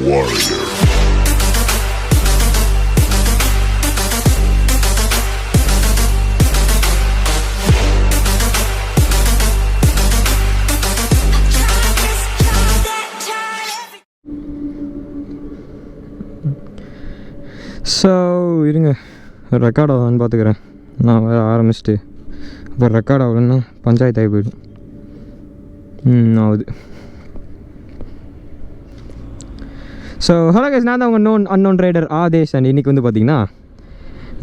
warrior. So இருங்க, record ஆகுதான்னு பார்த்துக்கிறேன். நான் வேறு ஆரம்பிச்சிட்டு இப்போ ரெக்கார்ட் ஆகலன்னா பஞ்சாயத்து ஆகி போயிடும். ஆகுது. ஸோ ஹலோ கைஸ், நான் தான் உங்கள் அன்னோன் ரைடர் ஆதேஷ். அண்ட் இன்றைக்கி வந்து பார்த்திங்கன்னா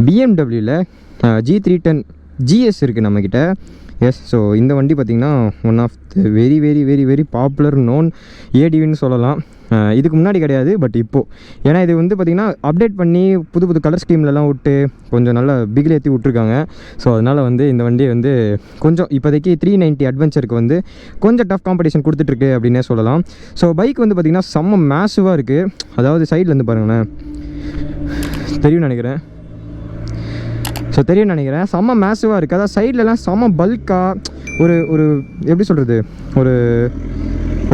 BMWவில் G310GS இருக்குது நம்மக்கிட்ட. எஸ், ஸோ இந்த வண்டி பார்த்திங்கன்னா one of the very very very very popular known ADVன்னு சொல்லலாம். இதுக்கு முன்னாடி கிடையாது, பட் இப்போது ஏன்னா இது வந்து பார்த்திங்கன்னா அப்டேட் பண்ணி புது புது கலர் ஸ்கீம்லலாம் விட்டு கொஞ்சம் நல்லா பிகில் ஏற்றி விட்ருக்காங்க. ஸோ அதனால் வந்து இந்த வண்டியை வந்து கொஞ்சம் இப்போதைக்கு 390 அட்வென்ச்சருக்கு வந்து கொஞ்சம் டஃப் காம்படிஷன் கொடுத்துட்ருக்கு அப்படின்னே சொல்லலாம். ஸோ பைக் வந்து பார்த்திங்கன்னா செம்ம மேசிவாக இருக்குது. அதாவது சைட்லேருந்து பாருங்களேன், தெரியும்னு நினைக்கிறேன். செம்ம மேசிவாக இருக்குது. அதாவது சைட்லலாம் செம்ம பல்காக ஒரு எப்படி சொல்கிறது, ஒரு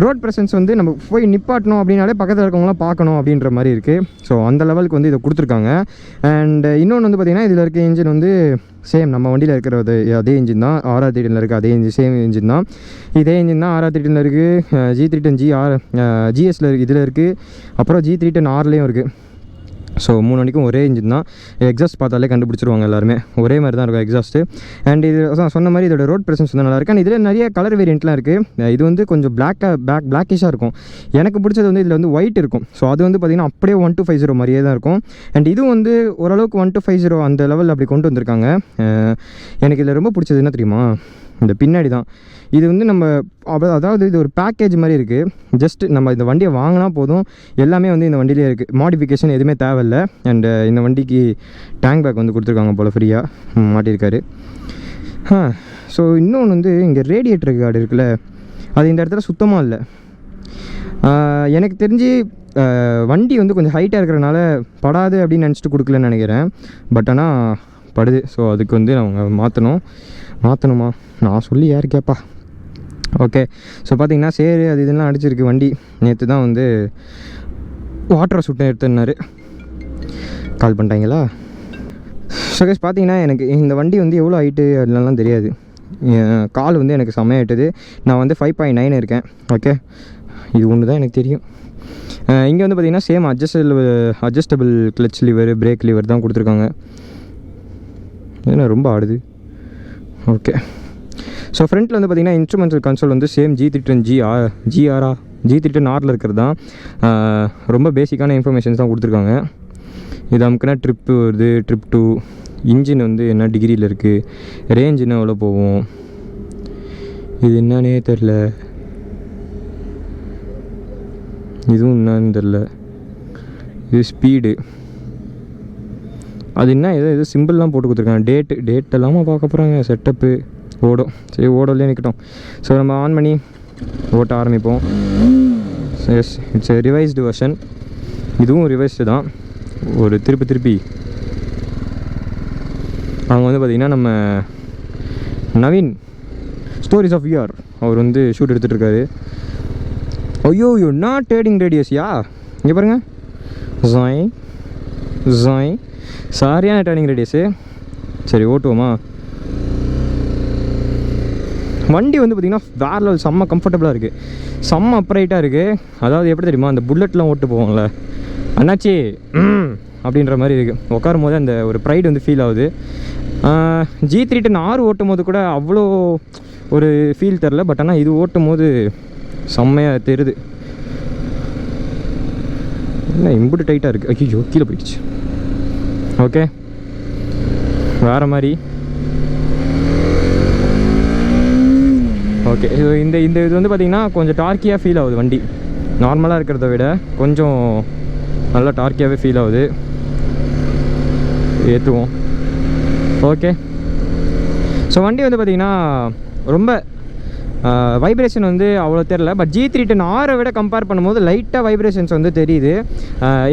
ரோட் ப்ரெசன்ஸ் வந்து நம்ம போய் நிப்பாட்டணும் அப்படின்னாலே பக்கத்தில் இருக்கவங்களாம் பார்க்கணும் அப்படின்ற மாதிரி இருக்குது. ஸோ அந்த லெவலுக்கு வந்து இதை கொடுத்துருக்காங்க. அண்ட் இன்னொன்று வந்து பார்த்திங்கன்னா இதில் இருக்க இன்ஜின் வந்து சேம் நம்ம வண்டியில் இருக்கிறது அதே இன்ஜின் தான். 630 இருக்குது, அதே இன்ஜின் சேம் இன்ஜின் தான். இதே இன்ஜின் தான் 630 இருக்குது, G310GS இதில் இருக்குது, அப்புறம் G310Rலேயும் இருக்குது. ஸோ 3 வண்டிக்கும் ஒரே இன்ஜின் தான். எக்ஸாஸ்ட் பார்த்தாலே கண்டுபிடிச்சிருவாங்க எல்லாருமே, ஒரே மாதிரி தான் இருக்கும் எக்ஸாஸ்ட்டு. அண்ட் இது சொன்ன மாதிரி இதோட ரோட் ப்ரெசன்ஸ் வந்து நல்லாயிருக்கு. அண்ட் இதில் நிறைய கலர் வேரியண்ட்லாம் இருக்குது. இது வந்து கொஞ்சம் பிளாக்கிஷாக இருக்கும். எனக்கு பிடிச்சது வந்து இதில் வந்து ஒயிட் இருக்கும். ஸோ அது வந்து பார்த்திங்கன்னா அப்படியே 1250 மாதிரியே தான் இருக்கும். அண்ட் இதுவும் வந்து ஓரளவுக்கு 1250 அந்த லெவலில் அப்படி கொண்டு வந்திருக்காங்க. எனக்கு இதில் ரொம்ப பிடிச்சது என்ன தெரியுமா, இந்த பின்னாடி தான். இது வந்து நம்ம அதாவது இது ஒரு பேக்கேஜ் மாதிரி இருக்குது. ஜஸ்ட் நம்ம இந்த வண்டியை வாங்கினா போதும், எல்லாமே வந்து இந்த வண்டியிலே இருக்குது. மாடிஃபிகேஷன் எதுவுமே தேவையில்லை. அண்டு இந்த வண்டிக்கு டேங்க் பேக் வந்து கொடுத்துருக்காங்க போல், ஃப்ரீயாக மாட்டியிருக்காரு. ஸோ இன்னொன்று வந்து இங்கே ரேடியேட்டர் கார்டு இருக்குல்ல, அது இந்த இடத்துல சுத்தமாக இல்லை. எனக்கு தெரிஞ்சு வண்டி வந்து கொஞ்சம் ஹைட்டாக இருக்கிறனால படாது அப்படின்னு நினச்சிட்டு கொடுக்கலன்னு நினைக்கிறேன். பட் ஆனால் படுது. ஸோ அதுக்கு வந்து அவங்க மாற்றணுமா, நான் சொல்லி யார் கேட்பா. ஓகே, ஸோ பார்த்திங்கன்னா சேரு அது இதெல்லாம் அடிச்சிருக்கு வண்டி. நேற்று தான் வந்து வாட்டரை சுட்டை எடுத்துனாரு, கால் பண்ணிட்டாங்களா. ஸோ கேஸ் பார்த்திங்கன்னா எனக்கு இந்த வண்டி வந்து எவ்வளோ ஹைட்டு அதெல்லாம் தெரியாது. கால் வந்து எனக்கு செம்மையாயிட்டது. நான் வந்து 5.9 இருக்கேன். ஓகே, இது ஒன்று தான் எனக்கு தெரியும். இங்கே வந்து பார்த்திங்கன்னா same adjustable clutch liver, break liver தான் கொடுத்துருக்காங்க. ஏன்னா ரொம்ப ஆடுது. ஓகே, ஸோ ஃப்ரண்ட்டில் வந்து பார்த்திங்கன்னா இன்ஸ்ட்ருமெண்டல் கன்சோல் வந்து சேம் G310Rல இருக்கிறது தான். ரொம்ப பேசிக்கான இன்ஃபர்மேஷன்ஸ் தான் கொடுத்துருக்காங்க. இது நமக்குன்னா ட்ரிப்பு வருது, ட்ரிப் 2, இன்ஜின் வந்து என்ன டிகிரியில் இருக்குது, ரேஞ்ச் என்ன எவ்வளோ போகும், இது என்னன்னே தெரில, இதுவும் என்னன்னு தெரில, இது ஸ்பீடு, அது என்ன எதோ சிம்பிள்லாம் போட்டு கொடுத்துருக்காங்க. டேட் எல்லாமே பார்க்க போகிறாங்க. செட்டப்பு ஓடும், சரி ஓடலே நிற்கட்டும். ஸோ நம்ம ஆன் பண்ணி ஓட்ட ஆரம்பிப்போம். Yes, it's revised version. இதுவும் ரிவைஸ்டு தான். ஒரு திருப்பி அவங்க வந்து பார்த்திங்கன்னா நம்ம நவீன் ஸ்டோரிஸ் ஆஃப் விஆர் அவர் வந்து ஷூட் எடுத்துகிட்ருக்காரு. ஐயோ நாட் டேர்னிங் ரேடியஸ்யா, இங்கே பாருங்கள், ஜாய் சரியான டேர்னிங் ரேடியஸு. சரி ஓட்டுவோமா. வண்டி வந்து பார்த்திங்கன்னா வேறு லெவல், செம்ம கம்ஃபர்டபுளாக இருக்குது, செம்ம அப்ரைட்டாக இருக்குது. அதாவது எப்படி தெரியுமா, அந்த புல்லட்லாம் ஓட்டு போவோம்ல அண்ணாச்சி அப்படின்ற மாதிரி இருக்குது. உட்காரும் போது அந்த ஒரு ப்ரைடு வந்து ஃபீல் ஆகுது. G310R ஓட்டும் போது கூட அவ்வளோ ஒரு ஃபீல் தெரில. பட் ஆனால் இது ஓட்டும் போது செம்மையாக தெரியுது. என்ன இம்புட்டு டைட்டாக இருக்குது, ஐயோ கீழே போயிடுச்சு. ஓகே, வேறு மாதிரி. ஓகே, இந்த இது வந்து பார்த்திங்கன்னா கொஞ்சம் டார்க்கியாக ஃபீல் ஆகுது. வண்டி நார்மலாக இருக்கிறத விட கொஞ்சம் நல்லா டார்க்கியாகவே ஃபீல் ஆகுது. ஏற்றுவோம். ஓகே, ஸோ வண்டி வந்து பார்த்திங்கன்னா ரொம்ப வைப்ரேஷன் வந்து அவ்வளோ தெரில. பட் G310R விட கம்பேர் பண்ணும்போது லைட்டாக வைப்ரேஷன்ஸ் வந்து தெரியுது.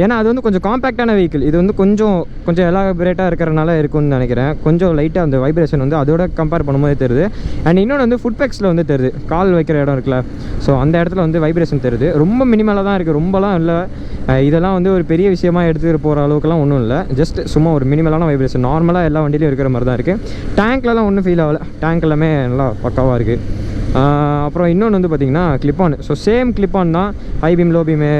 ஏன்னா அது வந்து கொஞ்சம் காம்பேக்டான வெஹிக்கிள். இது வந்து கொஞ்சம் எலாபரேட்டாக இருக்கிறனால இருக்கும்னு நினைக்கிறேன். கொஞ்சம் லைட்டாக அந்த வைப்ரேஷன் வந்து அதோட கம்பேர் பண்ணும்போது தெரியுது. அண்ட் இன்னொன்று வந்து ஃபுட்பேக்ஸில் வந்து தெரியுது, கால் வைக்கிற இடம் இருக்குல்ல, ஸோ அந்த இடத்துல வந்து வைப்ரேஷன் தெரியுது. ரொம்ப மினிமலாக தான் இருக்குது, ரொம்பலாம் இல்லை. இதெல்லாம் வந்து ஒரு பெரிய விஷயமா எடுத்துகிட்டு போகிற அளவுக்குலாம் ஒன்றும் இல்லை. ஜஸ்ட் சும்மா ஒரு மினிமலான வைப்ரேஷன் நார்மலாக எல்லா வண்டியிலையும் இருக்கிற மாதிரி தான் இருக்குது. டேங்க்லலாம் ஒன்றும் ஃபீல் ஆகலை, டேங்க் எல்லாமே நல்லா பக்காவாக இருக்குது. அப்புறம் இன்னொன்று வந்து பார்த்திங்கன்னா கிளிப்பான். ஸோ சேம் கிளிப்பான் தான், ஹை பீம் லோ பீமு.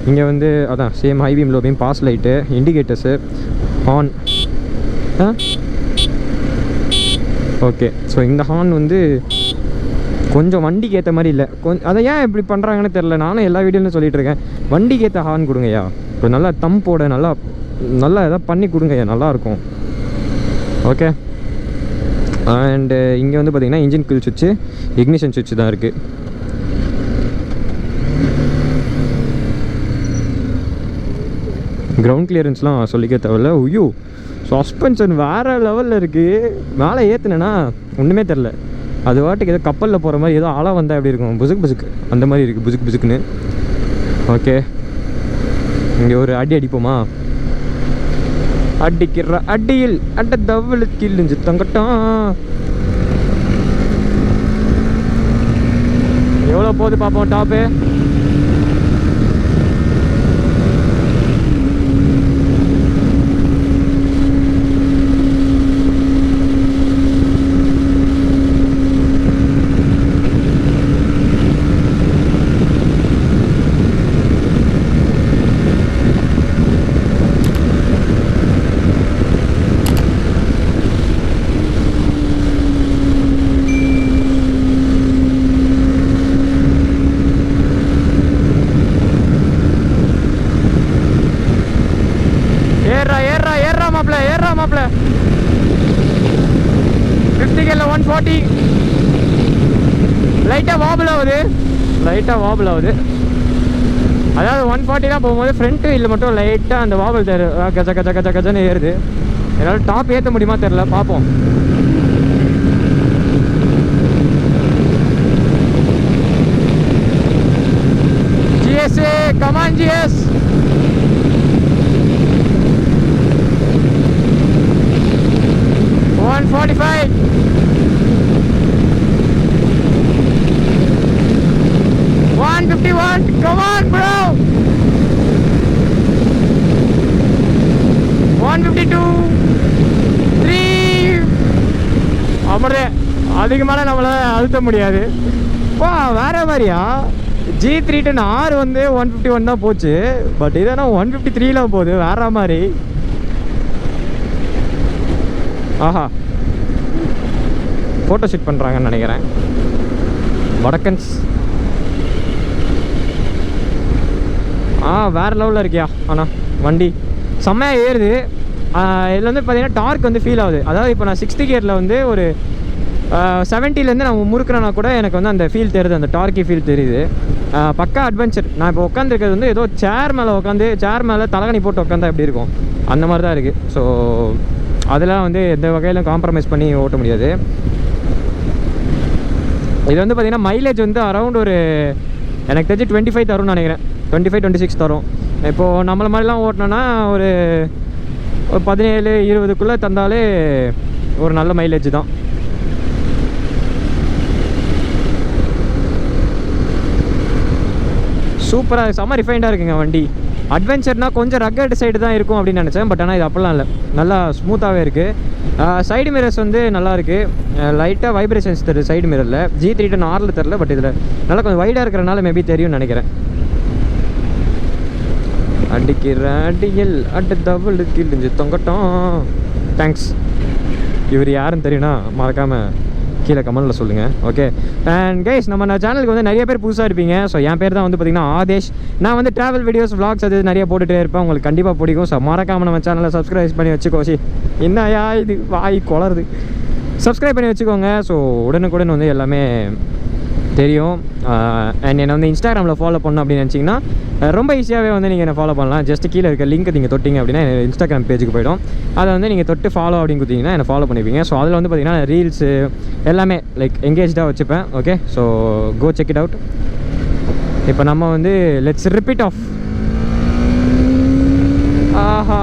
இங்கே வந்து அதான் same high beam low beam, pass light, indicators, horn. Okay, so இந்த ஹார்ன் வந்து கொஞ்சம் வண்டிக்கு ஏற்ற மாதிரி இல்லை. அதை ஏன் இப்படி பண்ணுறாங்கன்னு தெரில. நானும் எல்லா வீடியோலையும் சொல்லிகிட்டு இருக்கேன், வண்டிக்கு ஏற்ற ஹார்ன் கொடுங்கய்யா, இப்போ நல்லா தம்போட நல்லா எதாவது பண்ணி கொடுங்கய்யா, நல்லாயிருக்கும். ஓகே. அண்டு இங்கே வந்து பார்த்திங்கன்னா இன்ஜின் கில் சுவிட்சு, இக்னிஷன் சுவிட்சு தான் இருக்குது. கிரவுண்ட் கிளியரன்ஸ்லாம் சொல்லிக்க தேவையில்ல. ஐயோ, சஸ்பென்ஷன் வேறு லெவலில் இருக்குது. மேலே ஏற்றுனேன்னா ஒன்றுமே தெரில, அது வாட்டுக்கு ஏதோ கப்பலில் போகிற மாதிரி, ஏதோ அலை வந்தால் எப்படி இருக்கும், புசுக்கு அந்த மாதிரி இருக்குது, புசுக்குன்னு. ஓகே, இங்கே ஒரு அடிப்போமா? அடிக்கிற அடியில் அட்ட தவளு கிழிஞ்சு தங்கட்டும். எவ்வளோ போகுது பார்ப்போம் டாப்பு. ஏறா மாப்ள 50 கேல 140. லைட்டாக வாபிள் ஆகுது. அதாவது 140 தான் போகும்போது ஃப்ரண்ட் வீலில் மட்டும் லைட்டாக அந்த வாபிள் கஜன்னு ஏறுது. என்னால் டாப் ஏற்ற முடியுமா தெரில, பார்ப்போம். GS, come on GS. Come on, bro. 152, 3. அமரே, அதிகமான நம்மளால அழுத்த முடியாது. வா, வேற மாதிரியா? G310R வந்து 151 தான் போச்சு. பட் இதனா 153ல போகுது, வேற மாதிரி. ஆஹா, ஃபோட்டோ ஷூட் பண்ணுறாங்கன்னு நினைக்கிறேன். வடக்கன்ஸ் வேறு லெவலில் இருக்கியா. ஆனால் வண்டி செம்மையாக ஏறுது. இதில் வந்து பார்த்திங்கன்னா டார்க் வந்து ஃபீல் ஆகுது. அதாவது இப்போ நான் 60 கியரில் வந்து ஒரு 70லேருந்து நான் முறுக்கிறேன்னா கூட எனக்கு வந்து அந்த ஃபீல் தெரியுது, அந்த டார்க்கி ஃபீல் தெரியுது. பக்கா அட்வென்ச்சர். நான் இப்போ உட்காந்துருக்கிறது வந்து ஏதோ சேர் மேலே தலகணி போட்டு உட்காந்தா எப்படி இருக்கும், அந்த மாதிரி தான் இருக்குது. ஸோ அதெல்லாம் வந்து எந்த வகையிலும் காம்ப்ரமைஸ் பண்ணி ஓட்ட முடியாது. இது வந்து பார்த்திங்கன்னா மைலேஜ் வந்து அரௌண்ட் ஒரு எனக்கு தெரிஞ்சு 25 தரும்னு நினைக்கிறேன். 25-26 தரும். இப்போது நம்மளை மாதிரிலாம் ஓட்டினோன்னா ஒரு 17-20க்குள்ளே தந்தாலே ஒரு நல்ல மைலேஜ் தான். சூப்பராக செம்ம ரிஃபைண்டாக இருக்குங்க வண்டி. அட்வென்ச்சர்னால் கொஞ்சம் ரக்கட் சைடு தான் இருக்கும் அப்படின்னு நினச்சேன். பட் ஆனால் இது அப்படிலாம் இல்லை, நல்லா ஸ்மூத்தாகவே இருக்குது. சைடு மிரர்ஸ் வந்து நல்லா இருக்குது. லைட்டாக வைப்ரேஷன்ஸ் தருது சைடு மிரரில். G310Rல தெரில, பட் இதில் நல்லா கொஞ்சம் வைடாக இருக்கிறனால மேபி தெரியும்னு நினைக்கிறேன். அடிக்கிற அடியில் அட்டு தவளு கிழிஞ்சு தொங்கட்டும். தேங்க்ஸ். இவர் யாருன்னு தெரியும்னா மறக்காமல் கீழே கமெண்ட்டில் சொல்லுங்கள். ஓகே. அண்ட் கைஸ், நம்ம சேனலுக்கு வந்து நிறைய பேர் புதுசாக இருப்பீங்க. ஸோ என் பேர் தான் வந்து பார்த்திங்கன்னா ஆதேஷ். நான் வந்து ட்ராவல் வீடியோஸ், vlogs அது நிறைய போட்டுகிட்டே இருப்பேன். உங்களுக்கு கண்டிப்பாக பிடிக்கும். ஸோ மறக்காமல் நம்ம சேனலை சப்ஸ்கிரைப் பண்ணி வச்சுக்கோசி. என்னையா இது வாய் குளருது. சப்ஸ்கிரைப் பண்ணி வச்சுக்கோங்க. ஸோ உடனுக்குடன் வந்து எல்லாமே தெரியும். அண்ட் என்னை வந்து இன்ஸ்டாகிராமில் ஃபாலோ பண்ணணும் அப்படின்னு நினச்சிங்கன்னா ரொம்ப ஈஸியாகவே வந்து நீங்கள் என்ன ஃபாலோ பண்ணலாம். ஜஸ்ட் கீழே இருக்க லிங்க் நீங்கள் தொட்டிங்க அப்படின்னா இன்ஸ்டாகிராம் பேஜுக்கு போய்டும். அதை வந்து நீங்கள் தொட்டு ஃபாலோ அப்படின்னு கொடுத்தீங்கன்னா என்னை ஃபாலோ பண்ணிப்பீங்க. ஸோ அதில் வந்து பார்த்திங்கன்னா ரீல்ஸு எல்லாமே லைக் எங்கேஜாக வச்சுப்பேன். Okay, so go check it out. இப்போ நம்ம வந்து லெட்ஸ் ரிப்பீட் ஆஃப். ஆஹா,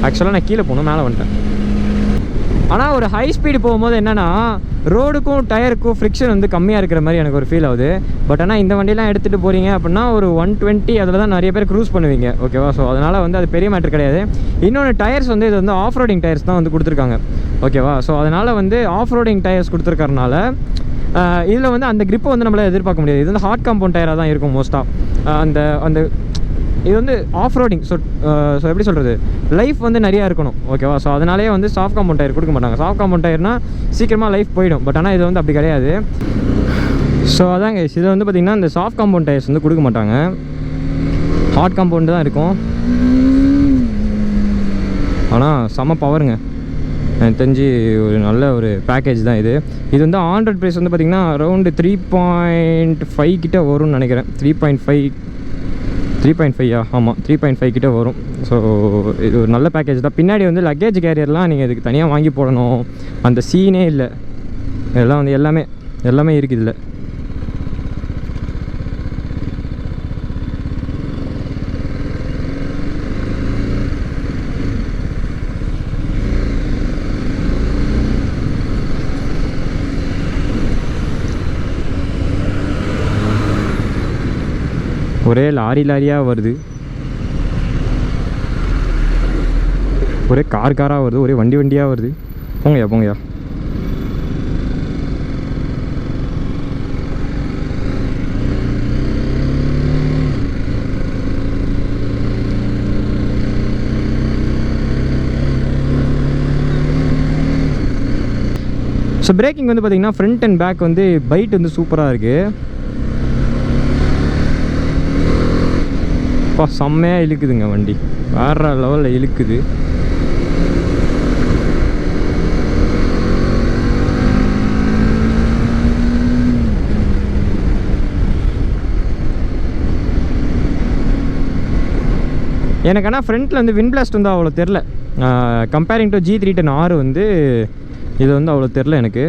ஆக்சுவலாக நான் கீழே போகணும், மேலே வந்துட்டேன். ஆனால் ஒரு ஹை ஸ்பீடு போகும்போது என்னென்னா ரோடுக்கும் டயருக்கும் ஃப்ரிக்ஷன் வந்து கம்மியாக இருக்கிற மாதிரி எனக்கு ஒரு ஃபீல் ஆகுது. பட் ஆனால் இந்த வண்டிலாம் எடுத்துகிட்டு போகிறீங்க அப்படின்னா ஒரு 120 அதில் தான் நிறைய பேர் க்ரூஸ் பண்ணுவீங்க. ஓகேவா? ஸோ அதனால் வந்து அது பெரிய மேட்டர் கிடையாது. இன்னொன்று டயர்ஸ் வந்து இது வந்து ஆஃப் ரோடிங் டயர்ஸ் தான் வந்து கொடுத்துருக்காங்க. ஓகேவா? ஸோ அதனால் வந்து ஆஃப் ரோடிங் டயர்ஸ் கொடுத்துருக்கறனால இதில் வந்து அந்த கிரிப்பை வந்து நம்மளால் எதிர்பார்க்க முடியாது. இது வந்து ஹார்ட் காம்பவுண்ட் டயராக தான் இருக்கும் மோஸ்ட்டாக. அந்த இது வந்து ஆஃப் ரோடிங். ஸோ எப்படி சொல்கிறது, லைஃப் வந்து நிறையா இருக்கணும். ஓகேவா? ஸோ அதனாலே வந்து சாஃப்ட் காம்பவுண்ட் டயர் கொடுக்க மாட்டாங்க. சாஃப்ட் காம்பவுண்ட் டயர்னால் சீக்கிரமாக லைஃப் போயிடும். பட் ஆனால் இது வந்து அப்படி கிடையாது. ஸோ அதாங்க, இது வந்து பார்த்திங்கன்னா இந்த சாஃப்ட் காம்பவுண்ட் டயர்ஸ் வந்து கொடுக்க மாட்டாங்க, ஹார்ட் காம்பவுண்டு தான் இருக்கும். ஆனால் செம பவருங்க, எனக்கு தெரிஞ்சு ஒரு நல்ல ஒரு பேக்கேஜ் தான் இது. இது வந்து ஆன் ரோட் ப்ரைஸ் வந்து பார்த்திங்கன்னா அரௌண்டு 3.5 கிட்ட வரும்னு நினைக்கிறேன். 3.5 ஆமாம், 3.5 கிட்ட வரும். ஸோ இது ஒரு நல்ல பேக்கேஜ் தான். பின்னாடி வந்து லக்கேஜ் கேரியர்லாம் நீங்கள் இதுக்கு தனியாக வாங்கி போடணும், அந்த சீனே இல்லை. இதெல்லாம் வந்து எல்லாமே இருக்குது இதில். ஒரே லாரியாக வருது, ஒரே காராக வருது, ஒரே வண்டியாக வருது. போங்கய்யா. ஸோ பிரேக்கிங் வந்து பார்த்திங்கன்னா ஃப்ரண்ட் அண்ட் பேக் வந்து பைட் வந்து சூப்பராக இருக்குது. அப்பா செம்மையாக இழுக்குதுங்க வண்டி, வேறு லெவலில் இழுக்குது. எனக்கு ஆனால் ஃப்ரண்ட்டில் வந்து விண்ட் பிளாஸ்ட் வந்து அவ்வளோ தெரில. கம்பேரிங் டு G310R வந்து இது வந்து அவ்வளோ தெரில எனக்கு.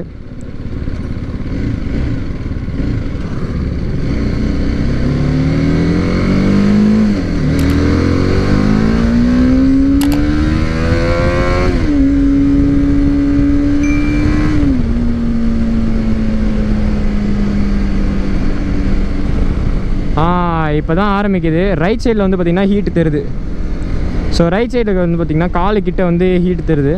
இப்போ தான் ஆரம்பிக்குது. ரைட் சைடில் வந்து பார்த்திங்கன்னா ஹீட்டு தருது. ஸோ ரைட் சைடுக்கு வந்து பார்த்திங்கன்னா காலுக்கிட்ட வந்து ஹீட்டு தருது.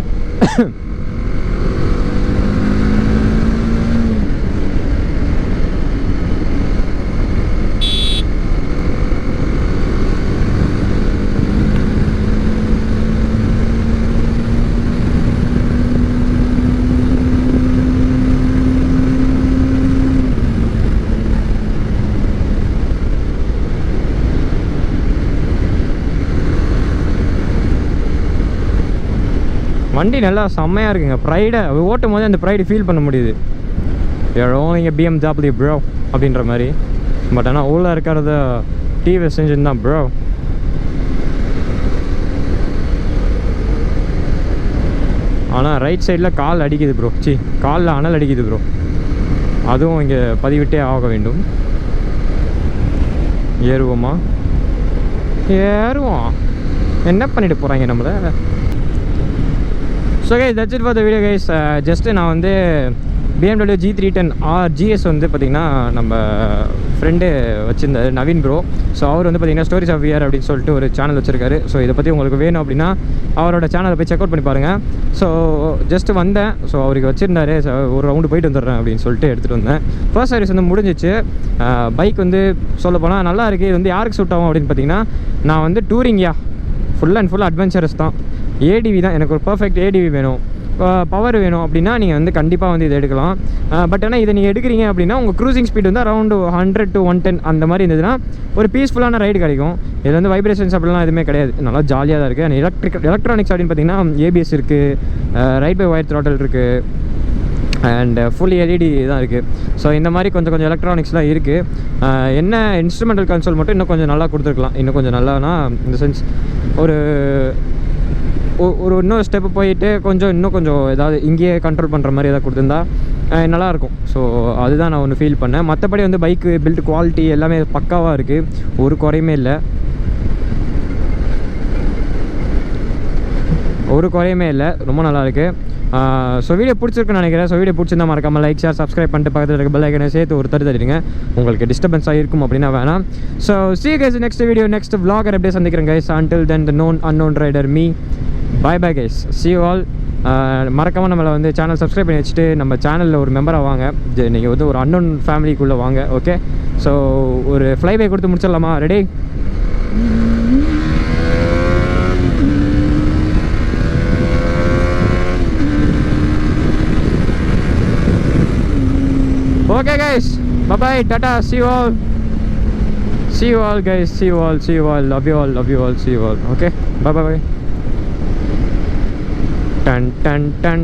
வண்டி நல்லா செம்மையாக இருக்குங்க. ப்ரைடை ஓட்டும் போது அந்த ப்ரைடு ஃபீல் பண்ண முடியுது. ஓனிங்க BMW ப்ரோ அப்படின்ற மாதிரி. பட் ஆனால் உள்ளே இருக்கிறத டிவிஎஸ் இன்ஜின் தான் ப்ரோ. ஆனால் ரைட் சைடில் கால் அடிக்குது ப்ரோ. காலில் அனல் அடிக்குது ப்ரோ. அதுவும் இங்கே பதிவிட்டே ஆக வேண்டும். ஏறுவோம், என்ன பண்ணிட்டு போகிறாங்க நம்மளை. So guys that's it for the video guys. Just நான் வந்து BMW G310GS வந்து பார்த்திங்கன்னா நம்ம ஃப்ரெண்டு வச்சுருந்தார் நவீன் ப்ரோ. ஸோ அவர் வந்து பார்த்திங்கன்னா ஸ்டோரிஸ் ஆஃப் இயர் அப்படின்னு சொல்லிட்டு ஒரு சேனல் வச்சுருக்காரு. ஸோ இதை பற்றி உங்களுக்கு வேணும் அப்படின்னா அவரோட சேனலை போய் செக் அவுட் பண்ணி பாருங்கள். ஸோ ஜஸ்ட்டு வந்தேன். ஸோ அவருக்கு வச்சுருந்தாரு. ஒரு ரவுண்டு போயிட்டு வந்துடுறேன் அப்படின்னு சொல்லிட்டு எடுத்துகிட்டு வந்தேன். ஃபர்ஸ்ட் சர்வீஸ் வந்து முடிஞ்சிச்சு. பைக் வந்து சொல்லப்போனால் நல்லா இருக்குது. இது வந்து யாருக்கு சூட் ஆகும் அப்படின்னு பார்த்திங்கன்னா, நான் வந்து டூரிங்யா ஃபுல் அண்ட் ஃபுல் அட்வென்ச்சரஸ் தான். ADV தான் எனக்கு ஒரு பர்ஃபெக்ட் ADV வேணும். பவர் வேணும் அப்படின்னா நீங்கள் வந்து கண்டிப்பாக வந்து இதை எடுக்கலாம். பட் ஆனால் இதை நீங்கள் எடுக்கிறீங்க அப்படின்னா உங்கள் க்ரூசிங் ஸ்பீட் வந்து அரௌண்ட் 100 to 110 அந்த மாதிரி இருந்ததுன்னா ஒரு பீஸ்ஃபுல்லான ரைடு கிடைக்கும். இதில் வந்து வைப்ரேஷன்ஸ் அப்படிலாம் எதுவுமே கிடையாது, நல்லா ஜாலியாக தான் இருக்குது. அண்ட் எலக்ட்ரானிக்ஸ் அப்படின்னு பார்த்தீங்கன்னா ABS இருக்குது, ரைட் பை ஒயர் த்ராட்டல் இருக்குது, அண்ட் ஃபுல் LED தான் இருக்குது. ஸோ இந்த மாதிரி கொஞ்சம் எலக்ட்ரானிக்ஸ்லாம் இருக்குது. என்ன இன்ஸ்ட்ருமெண்டல் கன்சோல் மட்டும் இன்னும் கொஞ்சம் நல்லா கொடுத்துருக்கலாம். இன்னும் கொஞ்சம் நல்லானா இந்த சென்ஸ் ஒரு இன்னொரு ஸ்டெப்பு போயிட்டு இன்னும் கொஞ்சம் ஏதாவது இங்கேயே கண்ட்ரோல் பண்ணுற மாதிரி ஏதாவது கொடுத்துருந்தா நல்லாயிருக்கும். ஸோ அதுதான் நான் ஒன்று ஃபீல் பண்ணேன். மற்றபடி வந்து பைக்கு பில்ட் குவாலிட்டி எல்லாமே பக்காவாக இருக்குது, ஒரு குறையுமே இல்லை, ரொம்ப நல்லாயிருக்கு. ஸோ வீடியோ பிடிச்சிருக்குன்னு நினைக்கிறேன். ஸோ வீடியோ பிடிச்சிருந்தா மறக்காமல் லைக், ஷேர், சப்ஸ்கிரைப் பண்ணிட்டு பக்கத்தில் இருக்க பெல் ஐக்கனை சேர்த்து ஒரு தட்டிடுங்க. உங்களுக்கு டிஸ்டர்பன்ஸாக இருக்கும் அப்படின்னா வேணாம். So see you guys next video, next vlog அப்படியே சந்திக்கிறேன் guys. Until then, the known unknown rider me. Bye bye guys, see you all. மறக்காமல் நம்மளை வந்து சேனல் சப்ஸ்கிரைப் பண்ணி வச்சுட்டு நம்ம சேனலில் ஒரு மெம்பராக வாங்க. நீங்கள் வந்து ஒரு அன்னோன் ஃபேமிலிக்குள்ளே வாங்க. ஓகே, ஸோ ஒரு ஃப்ளைபை கொடுத்து முடிச்சிடலாமா? Ready? Okay guys, bye bye, tata, see you all guys, see you all, love you all, see you all. Okay, bye bye. Dun dun dun.